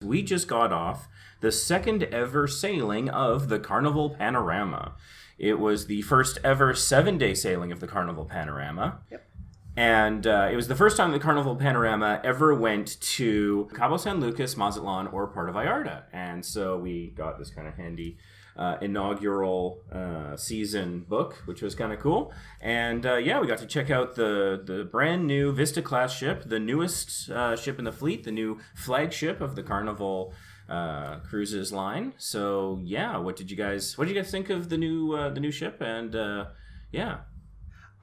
We just got off the second ever sailing of the Carnival Panorama. It was the first ever 7-day sailing of the Carnival Panorama. Yep. And it was the first time the Carnival Panorama ever went to Cabo San Lucas, Mazatlan, or Puerto Vallarta. And so we got this kind of handy inaugural season book, which was kind of cool. And we got to check out the brand new Vista class ship, the newest ship in the fleet, the new flagship of the Carnival Cruises line. So what did you guys think of the new ship? And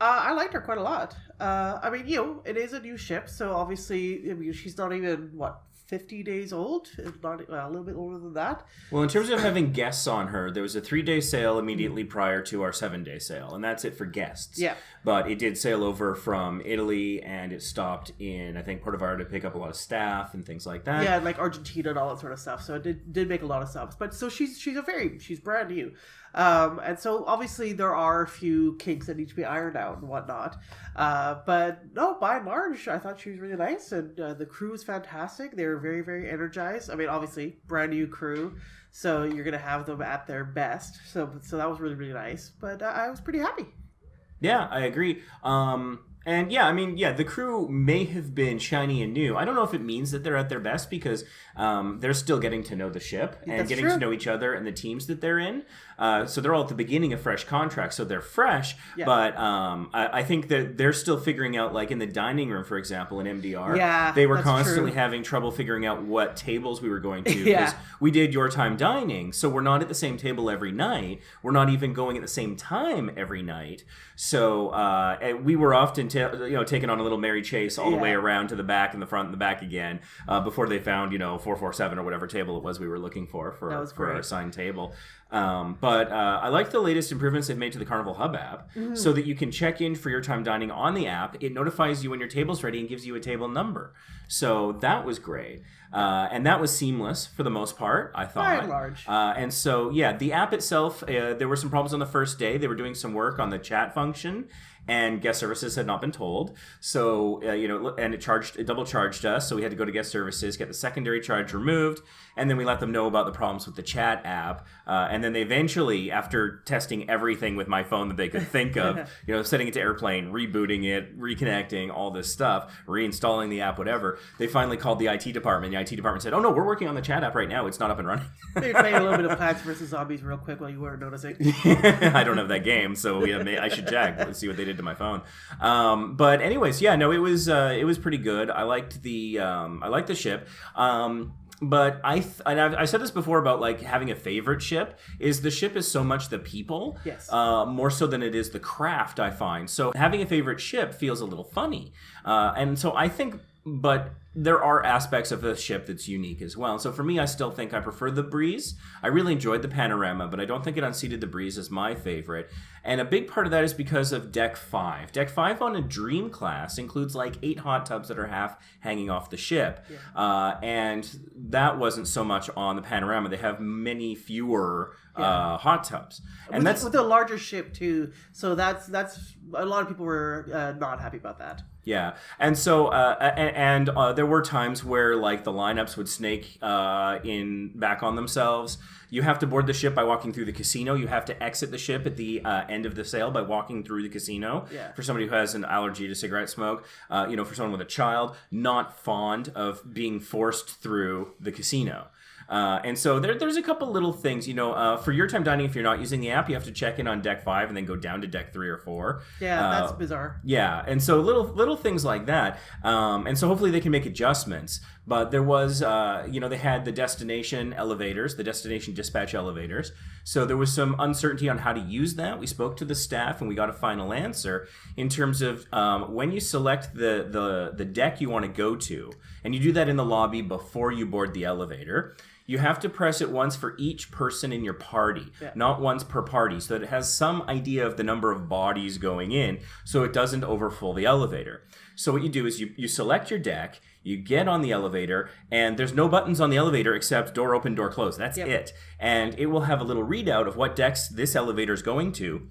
I liked her quite a lot. It is a new ship, so obviously, she's not even 50 days old, if not a little bit older than that. Well, in terms of having guests on her, there was a 3-day sail immediately prior to our 7-day sail, and that's it for guests. Yeah. But it did sail over from Italy, and it stopped in, I think, Puerto Vallarta to pick up a lot of staff and things like that. Yeah, like Argentina and all that sort of stuff. So it did make a lot of stops. But so she's brand new. And so obviously there are a few kinks that need to be ironed out and whatnot. But no, by and large, I thought she was really nice, and the crew was fantastic. They were very, very energized. I mean, obviously, brand new crew, so you're gonna have them at their best. So that was really, really nice. But I was pretty happy. Yeah, I agree. The crew may have been shiny and new. I don't know if it means that they're at their best because they're still getting to know the ship and That's getting true. to know each other and the teams that they're in. So they're all at the beginning of fresh contracts, so they're fresh. Yeah. But I think that they're still figuring out, like in the dining room, for example, in MDR, they were that's constantly true. having trouble figuring out what tables we were going to. Yeah. Because we did your time dining, so we're not at the same table every night. We're not even going at the same time every night. So we were often taking on a little merry chase all the way around to the back and the front and the back again before they found 447 or whatever table it was we were looking for our assigned table. But I like the latest improvements they've made to the Carnival Hub app so that you can check in for your time dining on the app. It notifies you when your table's ready and gives you a table number. So that was great. And that was seamless for the most part, I thought. By and large. And so, the app itself, there were some problems on the first day. They were doing some work on the chat function, and guest services had not been told. So, and it double charged us. So we had to go to guest services, get the secondary charge removed, and then we let them know about the problems with the chat app. And then they eventually, after testing everything with my phone that they could think of, setting it to airplane, rebooting it, reconnecting, all this stuff, reinstalling the app, whatever, they finally called the IT department. The IT department said, "Oh no, we're working on the chat app right now. It's not up and running." They were playing a little bit of Plants vs. Zombies real quick while you weren't noticing. I don't have that game, so I should check. Let's see what they did to my phone. But anyways, it was pretty good. I liked the ship. But I've said this before about like having a favorite ship. Is the ship is so much the people, Yes. More so than it is the craft. I find so having a favorite ship feels a little funny, and so I think. But there are aspects of the ship that's unique as well. So for me, I still think I prefer the Breeze. I really enjoyed the Panorama, but I don't think it unseated the Breeze as my favorite. And a big part of that is because of Deck 5. Deck 5 on a Dream class includes like 8 hot tubs that are half hanging off the ship. Yeah. And that wasn't so much on the Panorama. They have many fewer hot tubs. And that's with a larger ship too. So that's a lot of people were not happy about that. Yeah, and so there were times where like the lineups would snake back on themselves. You have to board the ship by walking through the casino. You have to exit the ship at the end of the sail by walking through the casino. Yeah. For somebody who has an allergy to cigarette smoke, for someone with a child, not fond of being forced through the casino. And so there's a couple little things, for your time dining, if you're not using the app, you have to check in on Deck 5 and then go down to Deck 3 or 4. Yeah, that's bizarre. Yeah, and so little things like that. And so hopefully they can make adjustments. But there was, they had the destination elevators, the destination dispatch elevators. So there was some uncertainty on how to use that. We spoke to the staff and we got a final answer in terms of when you select the deck you want to go to, and you do that in the lobby before you board the elevator. You have to press it once for each person in your party, not once per party, so that it has some idea of the number of bodies going in, so it doesn't overfill the elevator. So what you do is you select your deck, you get on the elevator, and there's no buttons on the elevator except door open, door close. That's it. And it will have a little readout of what decks this elevator is going to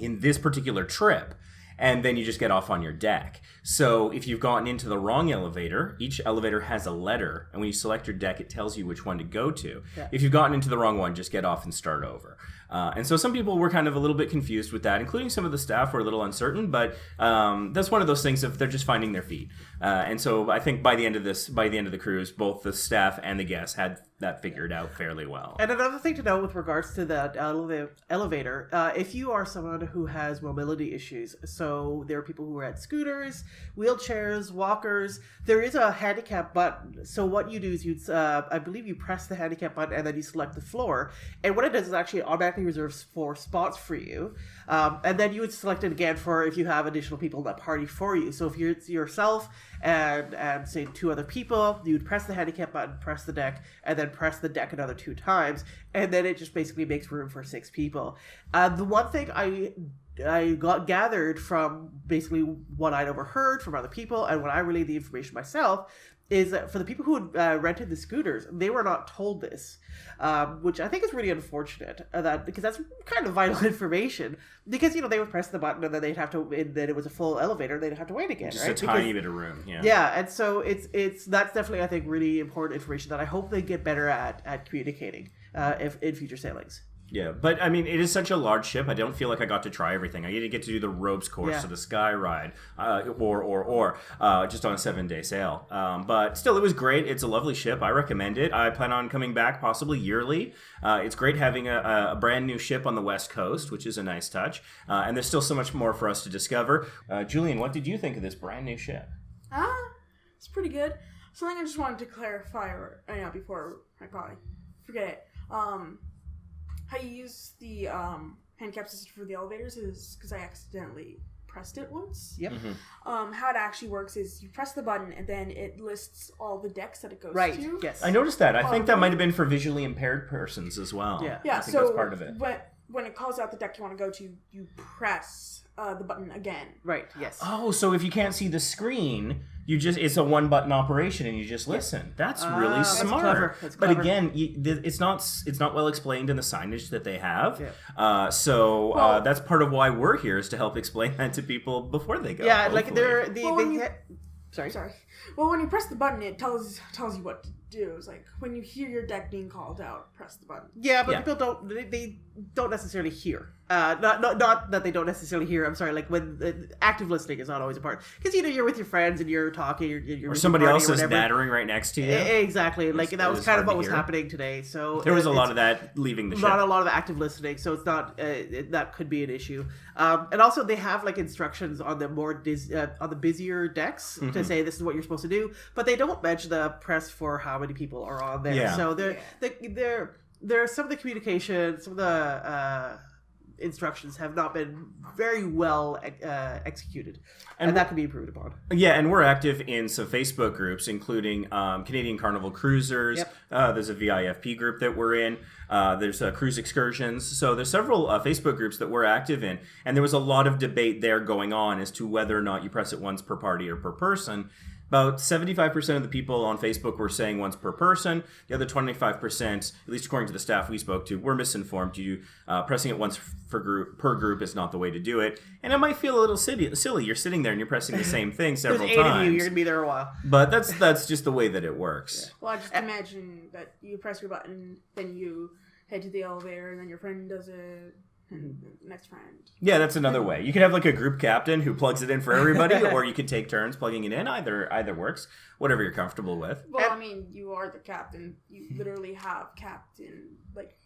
in this particular trip. and then you just get off on your deck. So if you've gotten into the wrong elevator, each elevator has a letter, and when you select your deck, it tells you which one to go to. Yeah. If you've gotten into the wrong one, just get off and start over. And so some people were kind of a little bit confused with that, including some of the staff were a little uncertain, but that's one of those things if they're just finding their feet. And so I think by the end of the cruise, both the staff and the guests had that figured out fairly well. And another thing to know with regards to that elevator, if you are someone who has mobility issues, so there are people who are at scooters, wheelchairs, walkers, there is a handicap button. So what you do is I believe you press the handicap button and then you select the floor. And what it does is actually automatically reserves 4 spots for you. And then you would select it again for if you have additional people in that party for you. So if you're yourself and say 2 other people, you would press the handicap button, press the deck, and then press the deck another 2 times, and then it just basically makes room for 6 people. The one thing I got gathered from basically what I'd overheard from other people and when I relayed the information myself is that for the people who rented the scooters, they were not told this, which I think is really unfortunate. Because that's kind of vital information. Because they would press the button and then they'd have to, and then it was a full elevator, they'd have to wait again, just right? a tiny bit of room, yeah. Yeah, and so that's definitely I think really important information that I hope they get better at communicating in future sailings. Yeah, but I mean, it is such a large ship. I don't feel like I got to try everything. I didn't get to do the ropes course or the sky ride, or just on a 7-day sail. But still, it was great. It's a lovely ship. I recommend it. I plan on coming back possibly yearly. It's great having a brand new ship on the West Coast, which is a nice touch. And there's still so much more for us to discover. Julian, what did you think of this brand new ship? It's pretty good. Something I just wanted to clarify before I probably forget it. How you use the handicap system for the elevators is because I accidentally pressed it once. Yep. Mm-hmm. How it actually works is you press the button and then it lists all the decks that it goes right. to. Yes. I noticed that. I think that might have been for visually impaired persons as well. Yeah. Yeah. I think So that's part of it. when it calls out the deck you want to go to, you press the button again. Right. Yes. Oh, so if you can't see the screen, it's a 1-button operation and you just listen. That's really smart. Clever. That's but clever. again, it's not well explained in the signage that they have. Yeah. So that's part of why we're here is to help explain that to people before they go. Yeah, hopefully. Sorry. Well, when you press the button, it tells you what to do. It's like when you hear your deck being called out, press the button. Yeah, but people don't necessarily hear. Not that they don't necessarily hear. I'm sorry. Like when active listening is not always a part because you're with your friends and you're talking. You're or with somebody your else party is or whatever. nattering right next to you. Exactly. Like that was kind of what was happening today. So there was a lot of that leaving the ship. Not a lot of active listening, so it's not that could be an issue. And also they have like instructions on the on the busier decks to say this is what you're supposed to do, but they don't mention the press for how many people are on there. Yeah. So there's some of the communication, some of the instructions have not been very well executed, and that can be improved upon. Yeah, and we're active in some Facebook groups, including Canadian Carnival Cruisers. Yep. There's a VIFP group that we're in. There's cruise excursions. So there's several Facebook groups that we're active in, and there was a lot of debate there going on as to whether or not you press it once per party or per person. About 75% of the people on Facebook were saying once per person. The other 25%, at least according to the staff we spoke to, were misinformed. Pressing it once per group is not the way to do it. And it might feel a little silly. You're sitting there and you're pressing the same thing several There's 8 times. of you. You're going to be there a while. But that's just the way that it works. Yeah. Well, I just imagine that you press your button, then you head to the elevator, and then your friend does it. And next friend. Yeah, that's another way. You could have like a group captain who plugs it in for everybody, or you could take turns plugging it in. Either works. Whatever you're comfortable with. Well, I mean, you are the captain. You literally have captain, like,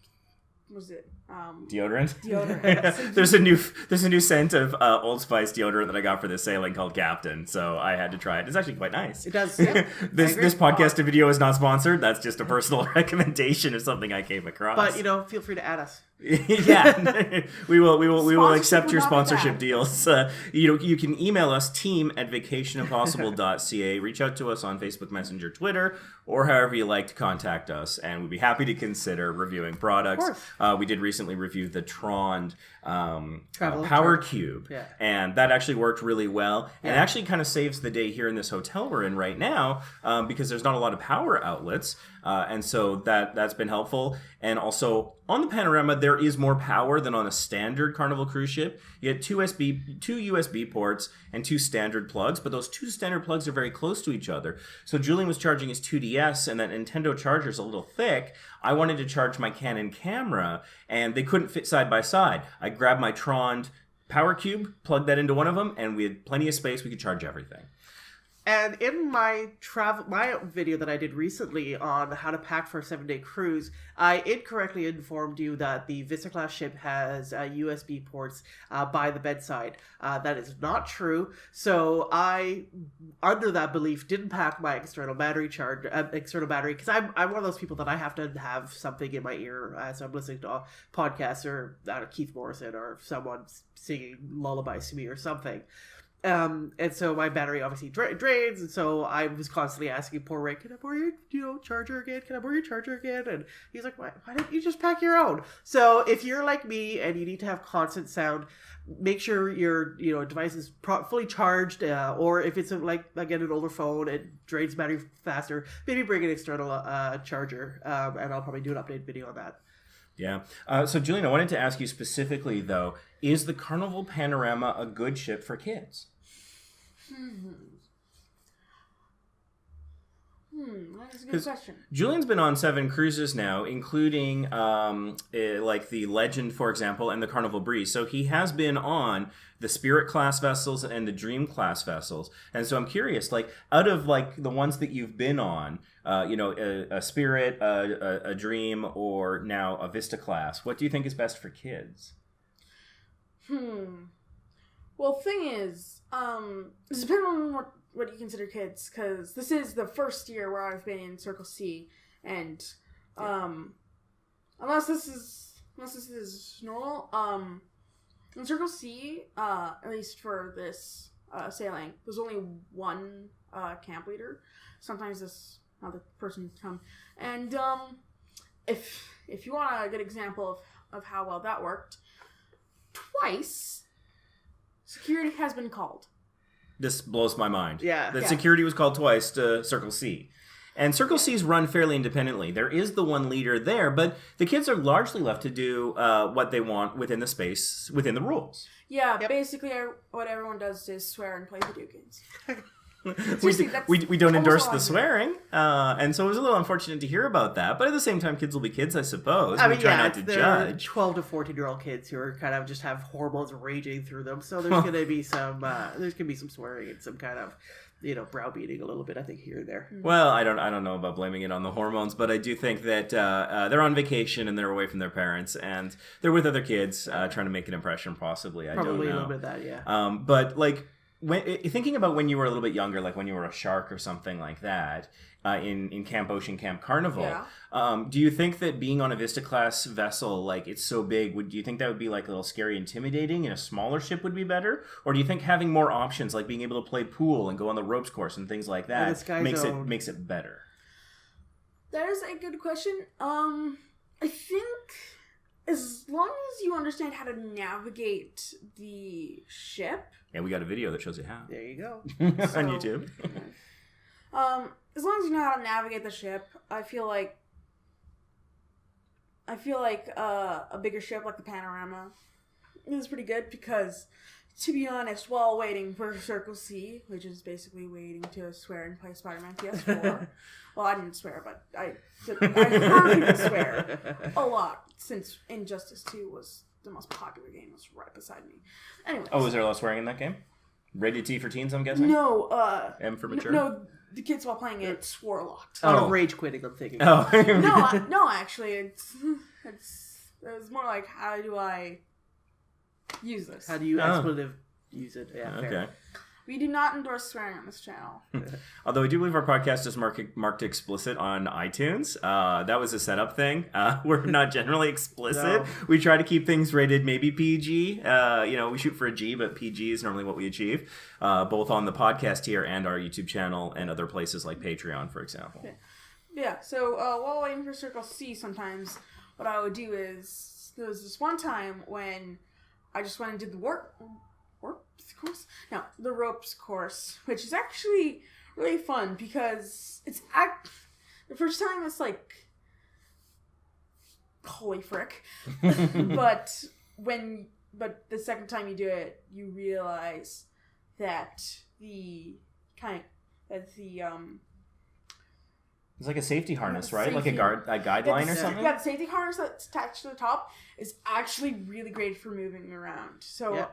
what was it? Deodorant. Deodorant. There's a new scent of Old Spice deodorant that I got for this sailing called Captain, so I had to try it. It's actually quite nice. It does. Yeah. This podcast video is not sponsored. That's just a personal recommendation of something I came across. But feel free to add us. Yeah, we will accept your would not be sponsorship bad. deals. You can email us team@vacationimpossible.ca. Reach out to us on Facebook Messenger, Twitter, or however you like to contact us, and we'd be happy to consider reviewing products. We did recently review the Trond Power Cube, and that actually worked really well, and actually kind of saves the day here in this hotel we're in right now because there's not a lot of power outlets, and so that's been helpful. And also on the Panorama, there there is more power than on a standard Carnival cruise ship. You get two USB ports and 2 standard plugs, but those 2 standard plugs are very close to each other. So Julian was charging his 2DS, and that Nintendo charger is a little thick. I wanted to charge my Canon camera, and they couldn't fit side by side. I grabbed my Trond Power Cube, plugged that into one of them, and we had plenty of space. We could charge everything. And in my video that I did recently on how to pack for a 7-day cruise, I incorrectly informed you that the Vista class ship has USB ports by the bedside. That is not true. So I, under that belief, didn't pack my external battery because I'm one of those people that I have to have something in my ear as I'm listening to podcasts or Keith Morrison or someone singing lullabies to me or something. And so my battery obviously drains, and so I was constantly asking poor Rick, can I borrow your charger again? Can I borrow your charger again? And he's like, why don't you just pack your own? So if you're like me and you need to have constant sound, make sure your device is fully charged, or if it's like, again, an older phone, it drains battery faster, maybe bring an external charger, and I'll probably do an update video on that. Yeah. So, Julian, I wanted to ask you specifically, though, is the Carnival Panorama a good ship for kids? That's a good question. Julian's been on 7 cruises now, including like the Legend, for example, and the Carnival Breeze. So he has been on the Spirit class vessels and the Dream class vessels. And so I'm curious, like, out of like the ones that you've been on, a Spirit, a Dream, or now a Vista class, what do you think is best for kids? Well, thing is, it depends on what you consider kids, because this is the first year where I've been in Circle C, and unless this is normal, in Circle C, at least for this sailing, there's only one camp leader. Sometimes this other person come, and if you want a good example of how well that worked, twice security has been called. This blows my mind. Yeah. That security was called twice to Circle C. And Circle C's run fairly independently. There is the one leader there, but the kids are largely left to do what they want within the space, within the rules. Yeah, basically what everyone does is swear and play video games. We don't endorse the swearing, and so it was a little unfortunate to hear about that. But at the same time, kids will be kids, I suppose. We try not to judge. 12 to 14-year-old kids who are kind of just have hormones raging through them. So there's gonna be some swearing and some kind of browbeating a little bit, I think, here and there. Well, I don't know about blaming it on the hormones, but I do think that they're on vacation and they're away from their parents and they're with other kids trying to make an impression. Possibly, I don't know. Probably a little bit of that, yeah. But like. Thinking about when you were a little bit younger, like when you were a shark or something like that, in Camp Ocean, Camp Carnival, do you think that being on a Vista class vessel, like it's so big, do you think that would be like a little scary, intimidating, and a smaller ship would be better? Or do you think having more options, like being able to play pool and go on the ropes course and things like that, makes it better? That is a good question. I think as long as you understand how to navigate the ship. Yeah, we got a video that shows you how. There you go. On YouTube. As long as you know how to navigate the ship, I feel like a bigger ship like the Panorama is pretty good because, to be honest, while waiting for Circle C, which is basically waiting to swear and play Spider-Man PS4, well, I didn't swear, but I heard people swear a lot since Injustice 2 was the most popular game. It was right beside me. Anyways. Oh, was there a lot of swearing in that game? Rated T for teens, I'm guessing? No. M for mature? No, the kids while playing it swore a lot. Out of rage quitting, I'm thinking. Oh. No, actually, it was more like, how do I use this? How do you expletive use it? Yeah, okay. fair. We do not endorse swearing on this channel. Although I do believe our podcast is marked explicit on iTunes. That was a setup thing. We're not generally explicit. No. We try to keep things rated maybe PG. We shoot for a G, but PG is normally what we achieve, both on the podcast here and our YouTube channel and other places like Patreon, for example. Okay. Yeah, so while waiting for Circle C, sometimes what I would do is, there was this one time when I just went and did the the ropes course, which is actually really fun because the first time it's like holy frick. but the second time you do it, you realize that It's like a safety harness, right? Like safety- a guideline or something? Yeah, the safety harness that's attached to the top is actually really great for moving around. So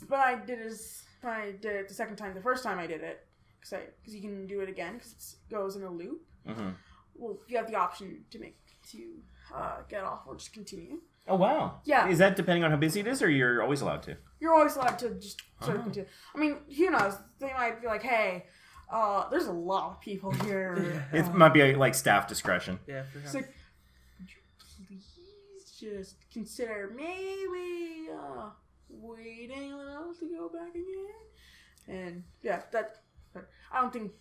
what I did it the second time, the first time I did it, because you can do it again because it goes in a loop. Mm-hmm. Well, you have the option to get off or just continue. Oh, wow. Yeah. Is that depending on how busy it is, or you're always allowed to? You're always allowed to just sort of continue. I mean, who knows? They might be like, hey, there's a lot of people here. It might be like staff discretion. Yeah, for It's sure. like, would you please just consider maybe waiting a little to go back again? And yeah, I don't think,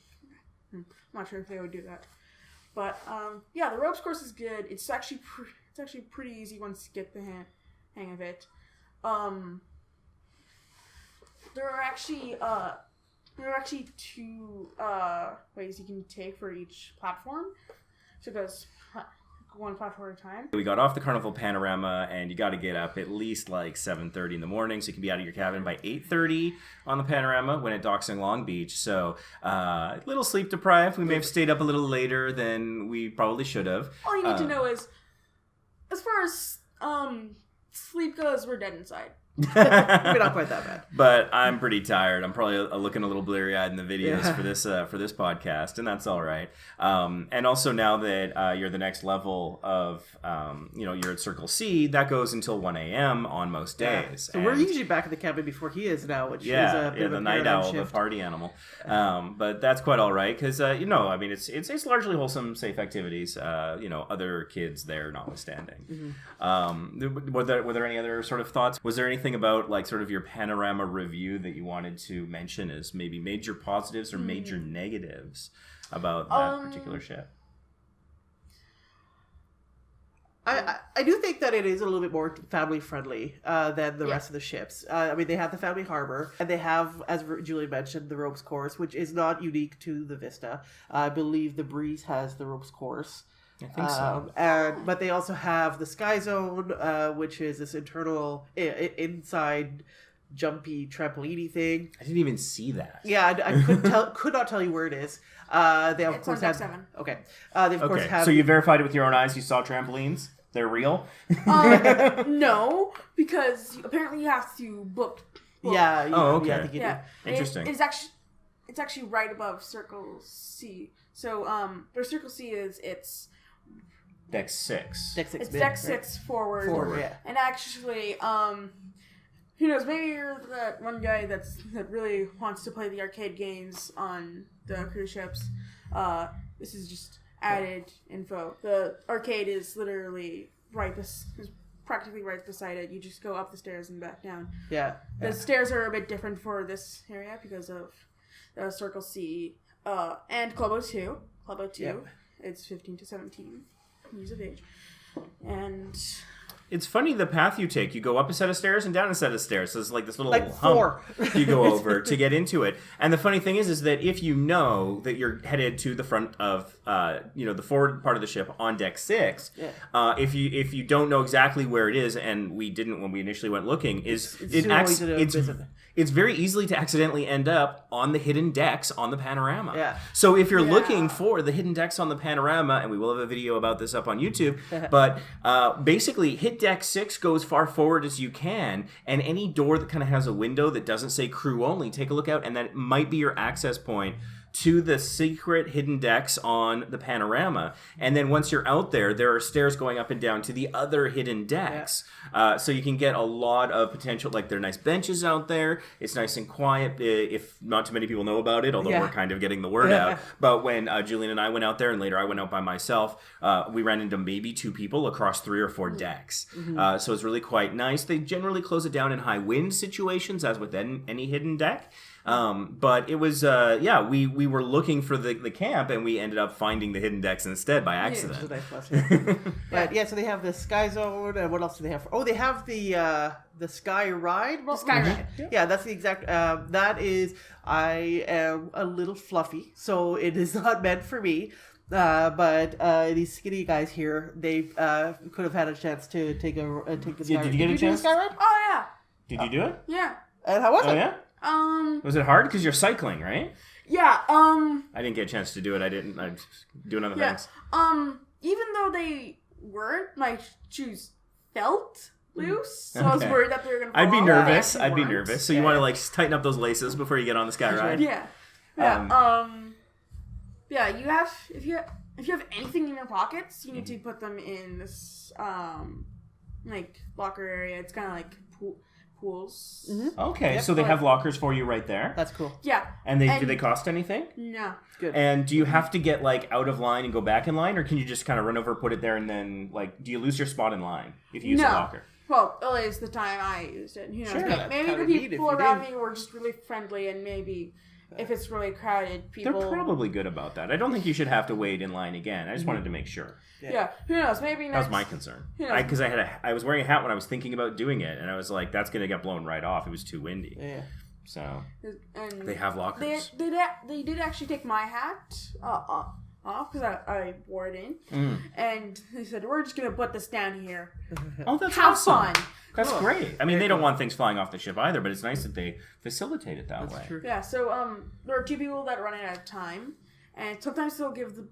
I'm not sure if they would do that. But yeah, the ropes course is good. It's actually pretty easy once you get the hang of it. There are actually 2 ways you can take for each platform. So it goes one platform at a time. We got off the Carnival Panorama, and you got to get up at least like 7:30 in the morning, so you can be out of your cabin by 8:30 on the Panorama when it docks in Long Beach. So a little sleep deprived. We may have stayed up a little later than we probably should have. All you need to know is, as far as sleep goes, we're dead inside. Maybe not quite that bad. But I'm pretty tired. I'm probably looking a little bleary-eyed in the videos for this podcast, and that's all right. And also now that you're the next level of, you're at Circle C, that goes until 1 a.m. on most days. So we're usually back in the cabin before he is now, which is a bit of the a night paradigm owl, shift. the party animal. But that's quite all right because I mean it's largely wholesome, safe activities. Other kids there notwithstanding. Mm-hmm. Were there any other sort of thoughts? Was there anything about like sort of your panorama review that you wanted to mention as maybe major positives or major negatives about that particular ship? I do think that it is a little bit more family friendly than the rest of the ships. I mean, they have the family harbor, and they have, as Julie mentioned, the ropes course, which is not unique to the Vista. I believe the Breeze has the ropes course. I think so. But they also have the Sky Zone, which is this internal inside jumpy trampoline thing. I didn't even see that. Yeah, I could not tell you where it is. They of It's course on have deck 7. Okay. They of course Okay, have. so you verified it with your own eyes. You saw trampolines. They're real. No, because apparently you have to book. Yeah. okay. Yeah, I think you do. Yeah, Interesting. It's actually right above Circle C. So where Circle C is, it's Deck 6. Deck 6. it's deck 6 forward. Forward, yeah. And actually, who knows? Maybe you're that one guy that really wants to play the arcade games on the cruise ships. This is just added info. The arcade is literally is practically right beside it. You just go up the stairs and back down. Yeah. The stairs are a bit different for this area because of Circle C and Club O2. Club O2, Yep. It's 15 to 17 years of age. And It's funny the path you take. You go up a set of stairs and down a set of stairs. So it's like this little Like hump 4. you go over to get into it. And the funny thing is that if you know that you're headed to the front of, the forward part of the ship on deck 6, if you don't know exactly where it is, and we didn't when we initially went looking, it's very easily to accidentally end up on the hidden decks on the Panorama. Yeah. So if you're looking for the hidden decks on the Panorama, and we will have a video about this up on YouTube, but basically hit deck 6, go as far forward as you can, and any door that kind of has a window that doesn't say crew only, take a look out, and that might be your access point to the secret hidden decks on the Panorama. And then once you're out there, there are stairs going up and down to the other hidden decks. So you can get a lot of potential, like there are nice benches out there. It's nice and quiet, if not too many people know about it, although we're kind of getting the word out. But when Julian and I went out there, and later I went out by myself, we ran into maybe 2 people across 3 or 4 decks. So it's really quite nice. They generally close it down in high wind situations, as with any hidden deck. But it was, we were looking for the camp, and we ended up finding the hidden decks instead by accident. Which is a nice plus, But so they have the Sky Oh, and what else do they have? They have the Sky Ride. The Sky Ride. Yeah, that's the exact. That is. I am a little fluffy, so it is not meant for me. But these skinny guys here, they could have had a chance to take the sky ride. Did you get a do chance? the sky ride? Oh yeah. Did you do it? Yeah. And how was Oh it? yeah. Was it hard? Because you're cycling, right? Yeah. I didn't get a chance to do it. I didn't. I'm doing other Yeah. things. Even though they weren't, my shoes felt loose, so I was Okay. worried that they were gonna fall I'd be off. nervous. They I'd be weren't. nervous. So you want to like tighten up those laces before you get on the sky ride. Yeah. Yeah. Yeah. You have if you have anything in your pockets, you need to put them in this like locker area. It's kind of like pools. Mm-hmm. Okay, Yep. so they have lockers for you right there. That's cool. Yeah. And do they cost anything? No. Good. And do you have to get like out of line and go back in line, or can you just kind of run over, put it there, and then like do you lose your spot in line if you use a locker? Well, at least the time I used it. Who knows? Sure. Maybe Kinda the neat if people you around did. me were just really friendly, and maybe if it's really crowded, people. They're probably good about that. I don't think you should have to wait in line again. I just wanted to make sure. Yeah. Who knows? Maybe That was next. my concern. Yeah. Because I was wearing a hat when I was thinking about doing it, and I was like, that's gonna get blown right off. It was too windy. Yeah. So And they have lockers. They did actually take my hat off because I wore it in, and they said we're just gonna put this down here. Oh, that's Have awesome. fun. That's Cool. great. I mean, they don't want things flying off the ship either, but it's nice that they facilitate it that way. That's true. Yeah. So there are two people that run it at a time, and sometimes they'll give the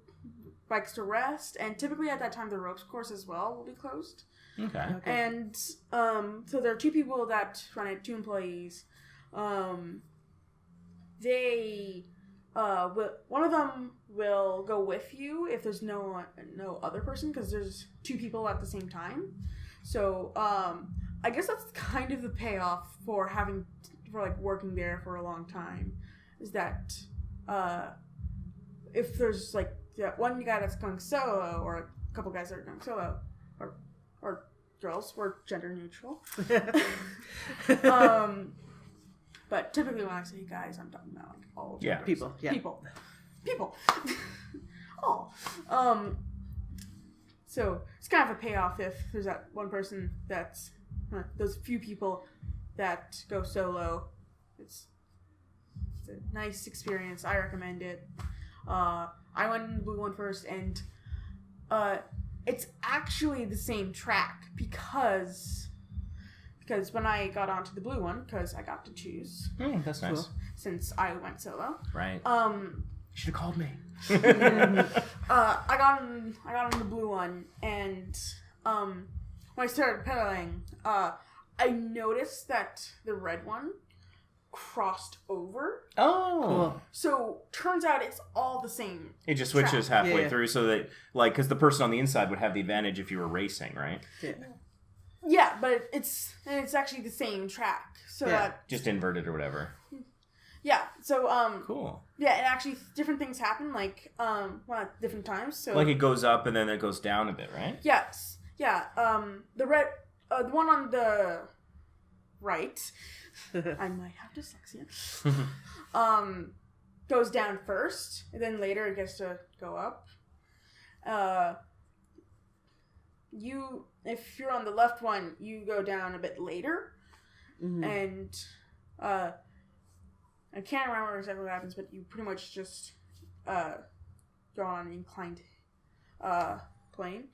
bikes to rest, and typically at that time the ropes course as well will be closed. Okay. And so there are two people that run it, two employees. They one of them will go with you if there's no other person, because there's two people at the same time. So I guess that's kind of the payoff for working there for a long time, is that if there's like one guy that's going solo, or a couple guys that are going solo, or girls, we're gender neutral. But typically when I say guys, I'm talking about like all genders. People. Yeah. People. Oh. So it's kind of a payoff if there's that one person that's those few people that go solo. It's a nice experience. I recommend it. I went in the blue one first, and it's actually the same track because when I got onto the blue one, because I got to choose. That's nice. Since I went solo. Right. You should have called me. I got on the blue one, and when I started pedaling, I noticed that the red one crossed over. Oh. Cool. So turns out it's all the same. It just switches track. halfway Yeah. through, so that like because the person on the inside would have the advantage if you were racing, right? Yeah. Yeah, but it's actually the same track. So Yeah. that Just inverted or whatever. yeah. So Cool. yeah, and actually different things happen at different times. So Like it goes up and then it goes down a bit, right? yes, yeah. The red, the one on the right, I might have dyslexia. Goes down first, and then later it gets to go up. If you're on the left one, you go down a bit later, and I can't remember exactly what happens, but you pretty much just go on an inclined plane,